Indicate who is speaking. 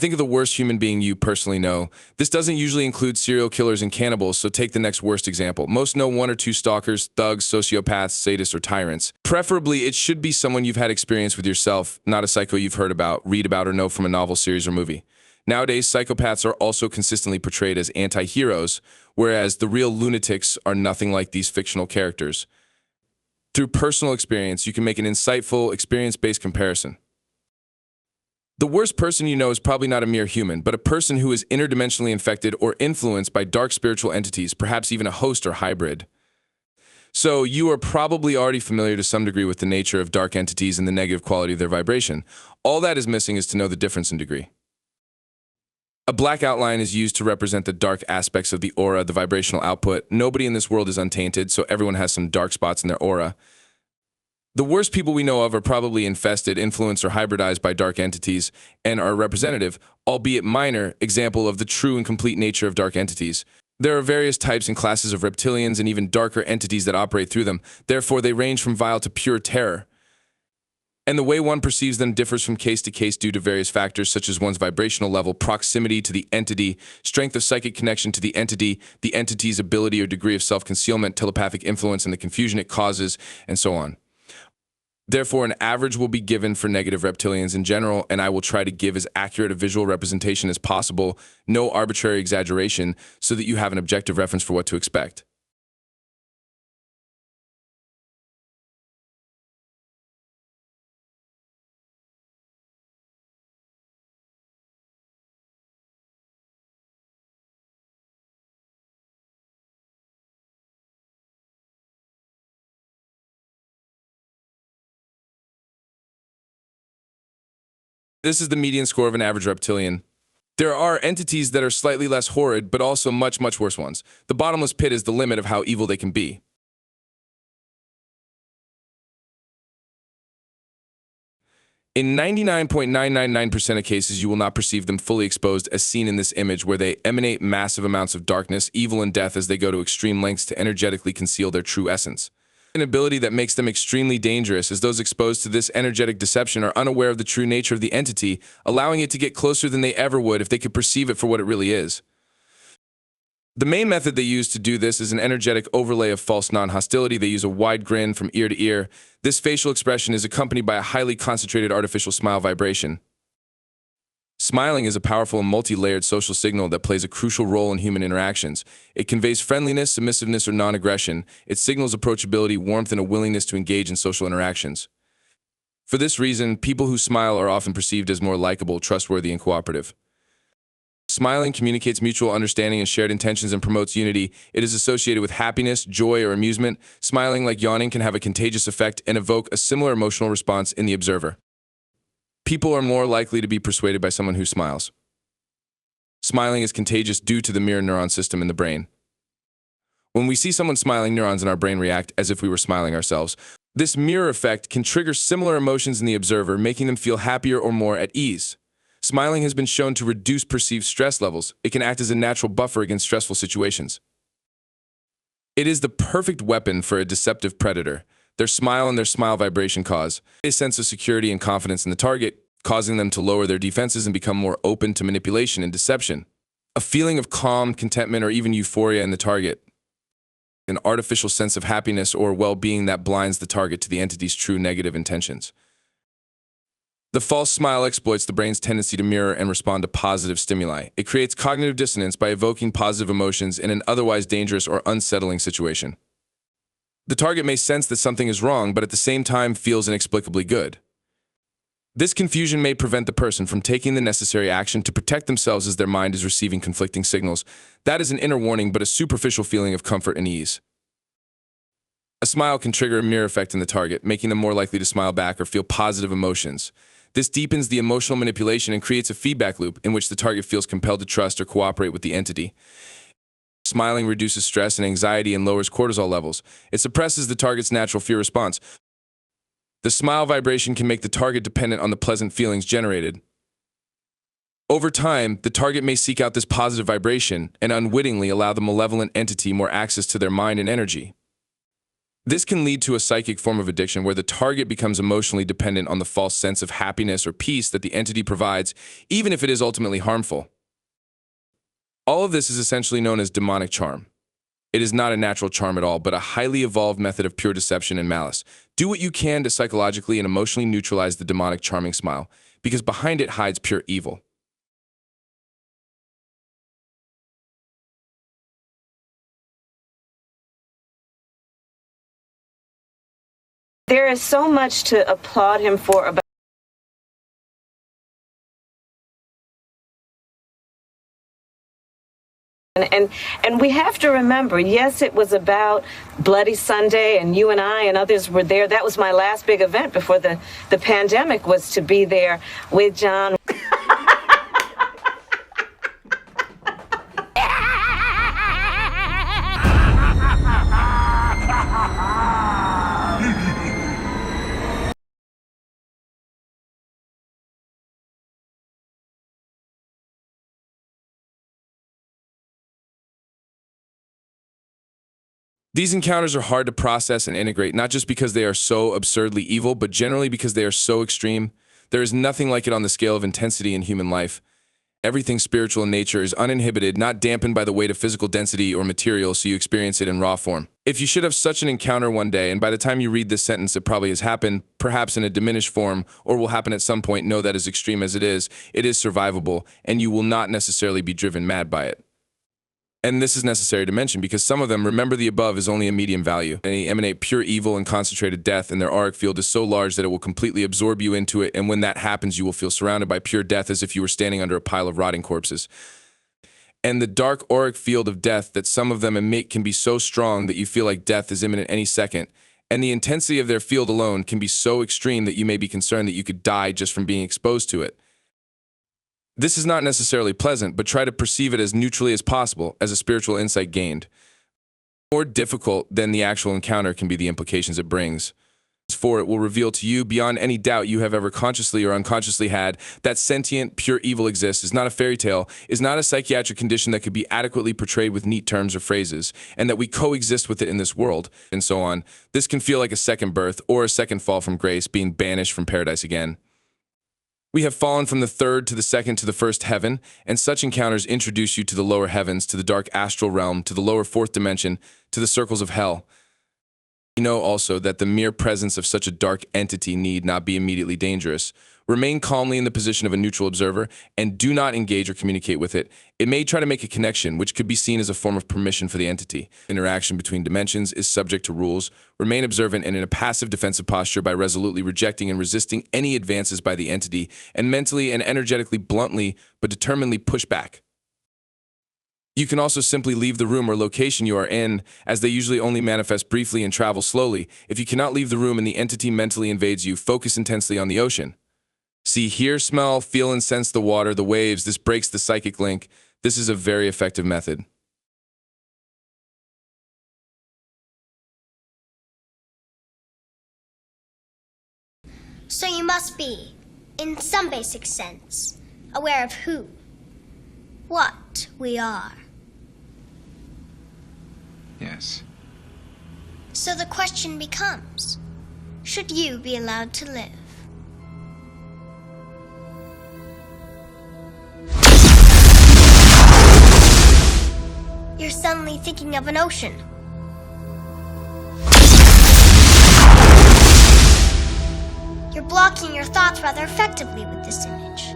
Speaker 1: think of the worst human being you personally know. This doesn't usually include serial killers and cannibals, so take the next worst example. Most know one or two stalkers, thugs, sociopaths, sadists, or tyrants. Preferably, it should be someone you've had experience with yourself, not a psycho you've heard about, read about, or know from a novel, series, or movie. Nowadays, psychopaths are also consistently portrayed as anti-heroes, whereas the real lunatics are nothing like these fictional characters. Through personal experience, you can make an insightful, experience-based comparison. The worst person you know is probably not a mere human, but a person who is interdimensionally infected or influenced by dark spiritual entities, perhaps even a host or hybrid. So you are probably already familiar to some degree with the nature of dark entities and the negative quality of their vibration. All that is missing is to know the difference in degree. A black outline is used to represent the dark aspects of the aura, the vibrational output. Nobody in this world is untainted, so everyone has some dark spots in their aura. The worst people we know of are probably infested, influenced, or hybridized by dark entities and are representative, albeit minor, example of the true and complete nature of dark entities. There are various types and classes of reptilians and even darker entities that operate through them. Therefore, they range from vile to pure terror. And the way one perceives them differs from case to case due to various factors such as one's vibrational level, proximity to the entity, strength of psychic connection to the entity's ability or degree of self-concealment, telepathic influence, and the confusion it causes, and so on. Therefore, an average will be given for negative reptilians in general, and I will try to give as accurate a visual representation as possible, no arbitrary exaggeration, so that you have an objective reference for what to expect. This is the median score of an average reptilian. There are entities that are slightly less horrid, but also much, much worse ones. The bottomless pit is the limit of how evil they can be. In 99.999% of cases, you will not perceive them fully exposed as seen in this image where they emanate massive amounts of darkness, evil, and death as they go to extreme lengths to energetically conceal their true essence. An ability that makes them extremely dangerous as those exposed to this energetic deception are unaware of the true nature of the entity, allowing it to get closer than they ever would if they could perceive it for what it really is. The main method they use to do this is an energetic overlay of false non-hostility. They use a wide grin from ear to ear. This facial expression is accompanied by a highly concentrated artificial smile vibration. Smiling is a powerful and multi-layered social signal that plays a crucial role in human interactions. It conveys friendliness, submissiveness, or non-aggression. It signals approachability, warmth, and a willingness to engage in social interactions. For this reason, people who smile are often perceived as more likable, trustworthy, and cooperative. Smiling communicates mutual understanding and shared intentions and promotes unity. It is associated with happiness, joy, or amusement. Smiling, like yawning, can have a contagious effect and evoke a similar emotional response in the observer. People are more likely to be persuaded by someone who smiles. Smiling is contagious due to the mirror neuron system in the brain. When we see someone smiling, neurons in our brain react as if we were smiling ourselves. This mirror effect can trigger similar emotions in the observer, making them feel happier or more at ease. Smiling has been shown to reduce perceived stress levels. It can act as a natural buffer against stressful situations. It is the perfect weapon for a deceptive predator. Their smile and their smile vibration cause a sense of security and confidence in the target, causing them to lower their defenses and become more open to manipulation and deception. A feeling of calm, contentment, or even euphoria in the target. An artificial sense of happiness or well-being that blinds the target to the entity's true negative intentions. The false smile exploits the brain's tendency to mirror and respond to positive stimuli. It creates cognitive dissonance by evoking positive emotions in an otherwise dangerous or unsettling situation. The target may sense that something is wrong, but at the same time feels inexplicably good. This confusion may prevent the person from taking the necessary action to protect themselves as their mind is receiving conflicting signals. That is an inner warning, but a superficial feeling of comfort and ease. A smile can trigger a mirror effect in the target, making them more likely to smile back or feel positive emotions. This deepens the emotional manipulation and creates a feedback loop in which the target feels compelled to trust or cooperate with the entity. Smiling reduces stress and anxiety and lowers cortisol levels. It suppresses the target's natural fear response. The smile vibration can make the target dependent on the pleasant feelings generated. Over time, the target may seek out this positive vibration and unwittingly allow the malevolent entity more access to their mind and energy. This can lead to a psychic form of addiction where the target becomes emotionally dependent on the false sense of happiness or peace that the entity provides, even if it is ultimately harmful. All of this is essentially known as demonic charm. It is not a natural charm at all, but a highly evolved method of pure deception and malice. Do what you can to psychologically and emotionally neutralize the demonic charming smile, because behind it hides pure evil.
Speaker 2: There is so much to applaud him for about. And we have to remember, yes, it was about Bloody Sunday, and you and I and others were there. That was my last big event before the pandemic, was to be there with John.
Speaker 1: These encounters are hard to process and integrate, not just because they are so absurdly evil, but generally because they are so extreme. There is nothing like it on the scale of intensity in human life. Everything spiritual in nature is uninhibited, not dampened by the weight of physical density or material, so you experience it in raw form. If you should have such an encounter one day, and by the time you read this sentence it probably has happened, perhaps in a diminished form, or will happen at some point, know that as extreme as it is survivable, and you will not necessarily be driven mad by it. And this is necessary to mention because some of them, remember the above, is only a medium value. They emanate pure evil and concentrated death, and their auric field is so large that it will completely absorb you into it, and when that happens, you will feel surrounded by pure death as if you were standing under a pile of rotting corpses. And the dark auric field of death that some of them emit can be so strong that you feel like death is imminent any second, and the intensity of their field alone can be so extreme that you may be concerned that you could die just from being exposed to it. This is not necessarily pleasant, but try to perceive it as neutrally as possible, as a spiritual insight gained. More difficult than the actual encounter can be the implications it brings. For it will reveal to you, beyond any doubt you have ever consciously or unconsciously had, that sentient, pure evil exists, is not a fairy tale, is not a psychiatric condition that could be adequately portrayed with neat terms or phrases, and that we coexist with it in this world, and so on. This can feel like a second birth, or a second fall from grace, being banished from paradise again. We have fallen from the third to the second to the first heaven, and such encounters introduce you to the lower heavens, to the dark astral realm, to the lower fourth dimension, to the circles of hell. You know also that the mere presence of such a dark entity need not be immediately dangerous. Remain calmly in the position of a neutral observer, and do not engage or communicate with it. It may try to make a connection, which could be seen as a form of permission for the entity. Interaction between dimensions is subject to rules. Remain observant and in a passive defensive posture by resolutely rejecting and resisting any advances by the entity, and mentally and energetically bluntly but determinedly push back. You can also simply leave the room or location you are in, as they usually only manifest briefly and travel slowly. If you cannot leave the room and the entity mentally invades you, focus intensely on the ocean. See, hear, smell, feel, and sense the water, the waves. This breaks the psychic link. This is a very effective method.
Speaker 3: So you must be, in some basic sense, aware of who, what we are.
Speaker 4: Yes.
Speaker 3: So the question becomes, should you be allowed to live? You're suddenly thinking of an ocean. You're blocking your thoughts rather effectively with this image.